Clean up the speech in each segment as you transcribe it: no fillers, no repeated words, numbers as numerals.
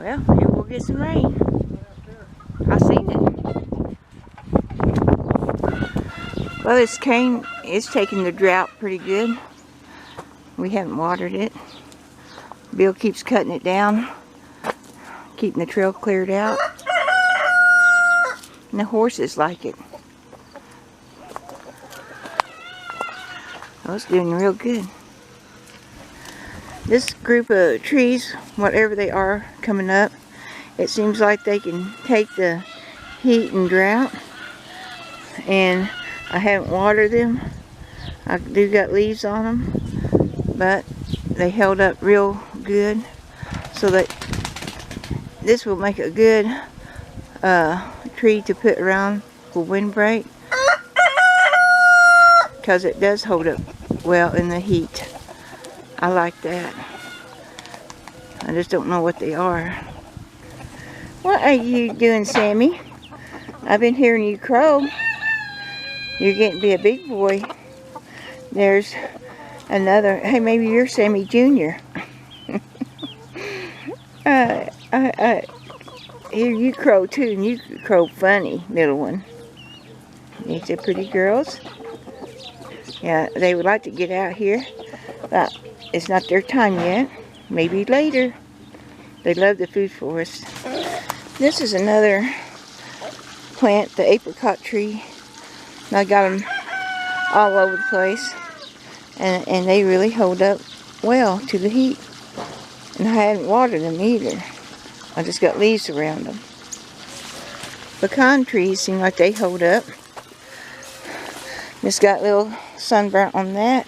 Well, maybe we'll get some rain. I seen it. Well, this cane is taking the drought pretty good. We haven't watered it. Bill keeps cutting it down, keeping the trail cleared out. And the horses like it. Oh, it's doing real good. This group of trees, whatever they are coming up, it seems like they can take the heat and drought. And I haven't watered them. I do got leaves on them, but they held up real good. So that this will make a good tree to put around for windbreak, because it does hold up well in the heat. I like that. I just don't know what they are. What are you doing, Sammy? I've been hearing you crow. You're getting to be a big boy. There's another. Hey, maybe you're Sammy Jr. Here you crow too, and you crow funny, little one. These are pretty girls. Yeah, they would like to get out here, but it's not their time yet. Maybe later. They love the food forest. This is another plant, the apricot tree. I got them all over the place, and they really hold up well to the heat. And I haven't watered them either. I just got leaves around them. Pecan trees seem like they hold up. Just got a little sunburnt on that,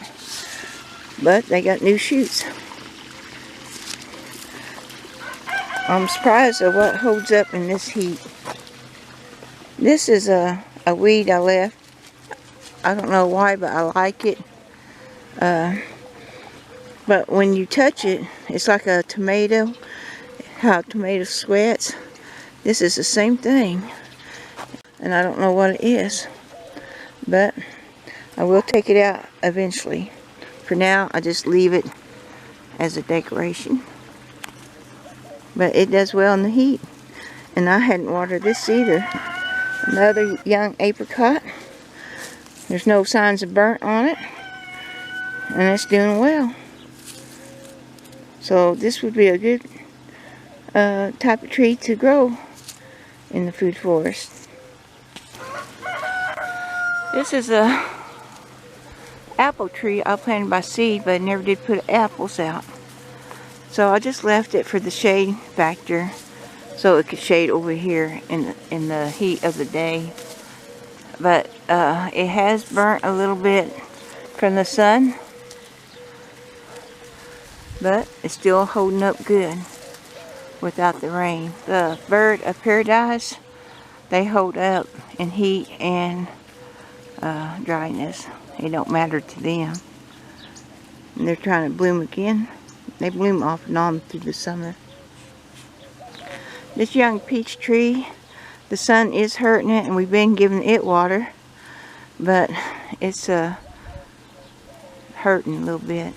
but they got new shoots. I'm surprised at what holds up in this heat. This is a weed I left. I don't know why, but I like it. But when you touch it, it's like a tomato. How a tomato sweats. This is the same thing. And I don't know what it is. But I will take it out eventually. For now, I just leave it as a decoration. But it does well in the heat. And I hadn't watered this either. Another young apricot. There's no signs of burnt on it. And it's doing well. So this would be a good type of tree to grow in the food forest. This is a apple tree I planted by seed, but I never did put apples out. So I just left it for the shade factor, so it could shade over here in the heat of the day. But it has burnt a little bit from the sun, but it's still holding up good without the rain. The bird of paradise, they hold up in heat and dryness. It don't matter to them. And they're trying to bloom again. They bloom off and on through the summer. This young peach tree, the sun is hurting it, and we've been giving it water, but it's hurting a little bit.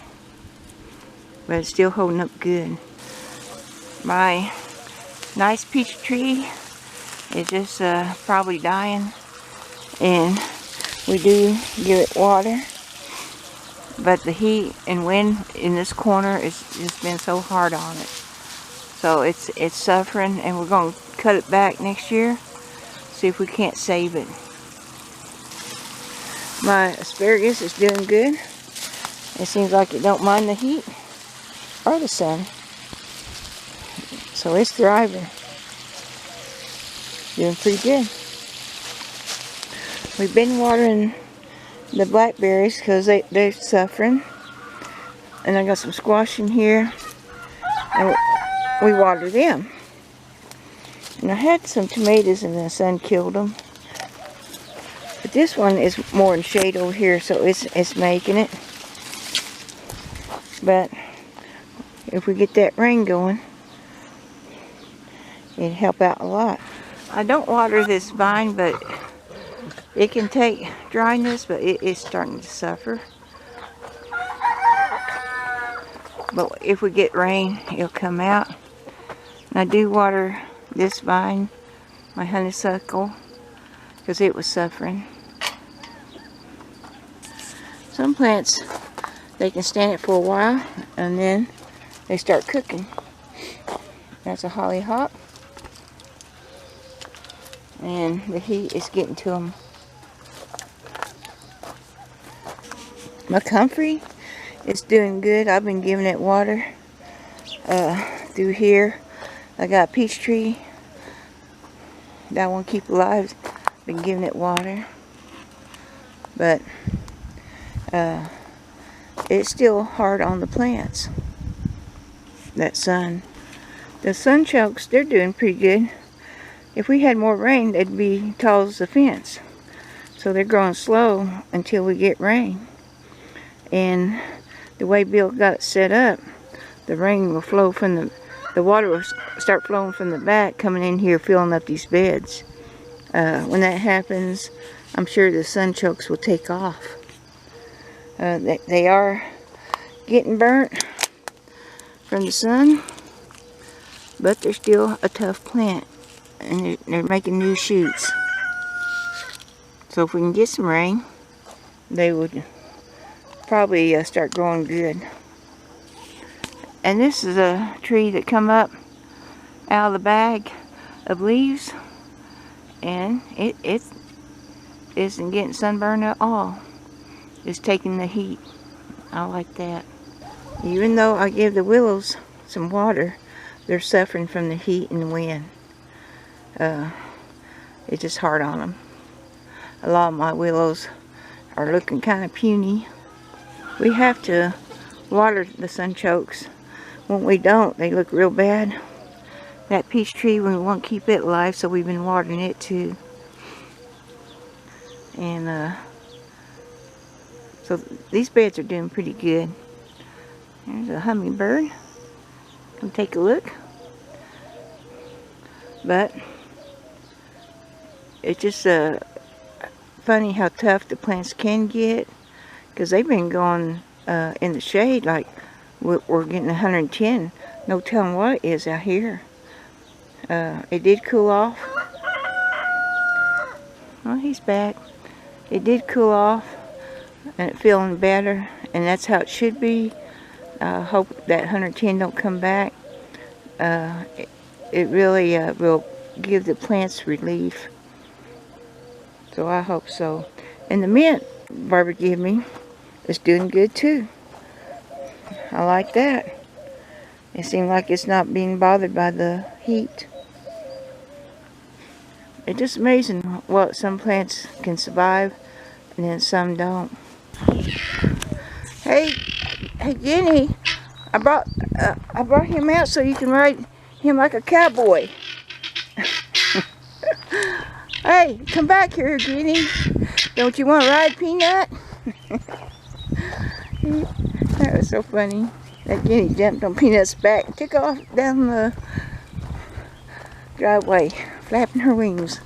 But it's still holding up good. My nice peach tree is just probably dying, and we do give it water, but the heat and wind in this corner has just been so hard on it, so it's suffering, and we're going to cut it back next year, see if we can't save it. My asparagus is doing good. It seems like it don't mind the heat or the sun. So it's thriving. Doing pretty good. We've been watering the blackberries because they're suffering. And I got some squash in here. And we water them. And I had some tomatoes and the sun killed them. But this one is more in shade over here, so it's making it. But if we get that rain going, it'd help out a lot. I don't water this vine, but it can take dryness, but it is starting to suffer. But if we get rain, it'll come out. And I do water this vine, my honeysuckle, because it was suffering. Some plants, they can stand it for a while and then they start cooking. That's a hollyhock. And the heat is getting to them. My comfrey is doing good. I've been giving it water through here. I got a peach tree that I want to keep alive. Been giving it water. But it's still hard on the plants. That sun. The sunchokes, they're doing pretty good. If we had more rain, they'd be tall as the fence. So they're growing slow until we get rain. And the way Bill got it set up, the rain will flow from the water will start flowing from the back, coming in here, filling up these beds. When that happens, I'm sure the sunchokes will take off. They are getting burnt from the sun, but they're still a tough plant, and they're making new shoots. So if we can get some rain, they would probably start growing good. And this is a tree that come up out of the bag of leaves, and it isn't getting sunburned at all. It's taking the heat. I like that. Even though I give the willows some water, they're suffering from the heat and the wind. It's just hard on them. A lot of my willows are looking kind of puny. We have to water the sunchokes. When we don't, they look real bad. That peach tree, we want to keep it alive, so we've been watering it too. And so these beds are doing pretty good. There's a hummingbird. Come take a look. But it's just funny how tough the plants can get, because they've been going in the shade like we're getting 110. No telling what it is out here. It did cool off. Oh, he's back. It did cool off, and it's feeling better, and that's how it should be. I hope that 110 don't come back. It really will give the plants relief. So I hope so. And the mint Barbara gave me is doing good too. I like that. It seems like it's not being bothered by the heat. It's just amazing what some plants can survive and then some don't. Hey Guinea, I brought him out so you can ride him like a cowboy. Hey, come back here, Guinea. Don't you want to ride, Peanut? That was so funny. That Guinea jumped on Peanut's back and took off down the driveway, flapping her wings.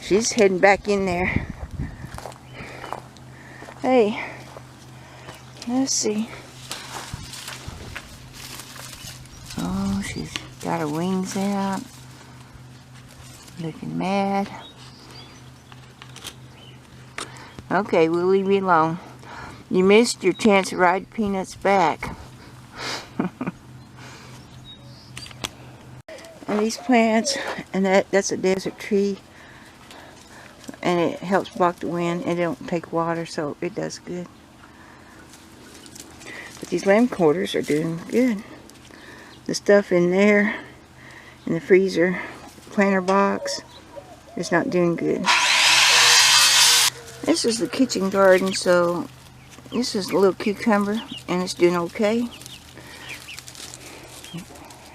She's heading back in there. Hey, let's see. Oh, she's got her wings out. Looking mad. Okay, we'll leave you alone. You missed your chance to ride Peanut's back. And these plants, and that's a desert tree, and it helps block the wind, and it don't take water, so it does good. But these lamb quarters are doing good. The stuff in there, in the freezer, planter box, is not doing good. This is the kitchen garden, so this is a little cucumber, and it's doing okay.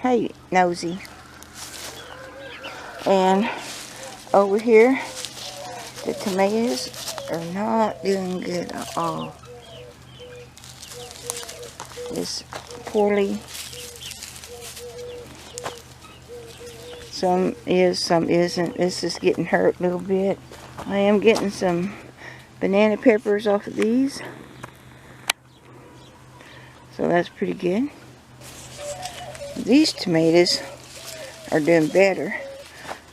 Hey, nosy. And over here, the tomatoes are not doing good at all. It's poorly. Some is, some isn't. This is getting hurt a little bit. I am getting some banana peppers off of these. So that's pretty good. These tomatoes are doing better.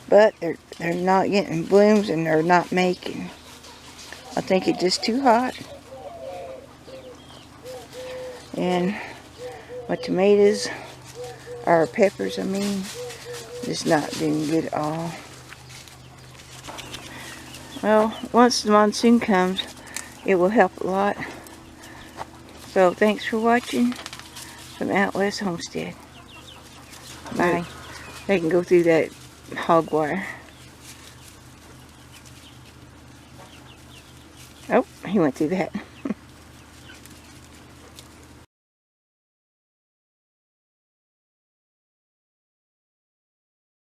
But they're not getting blooms and they're not making. I think it's just too hot. And my tomatoes, or peppers I mean, just not doing good at all. Well, once the monsoon comes, it will help a lot. So thanks for watching from Out West Homestead. Bye. They can go through that hog wire. Oh, he went through that.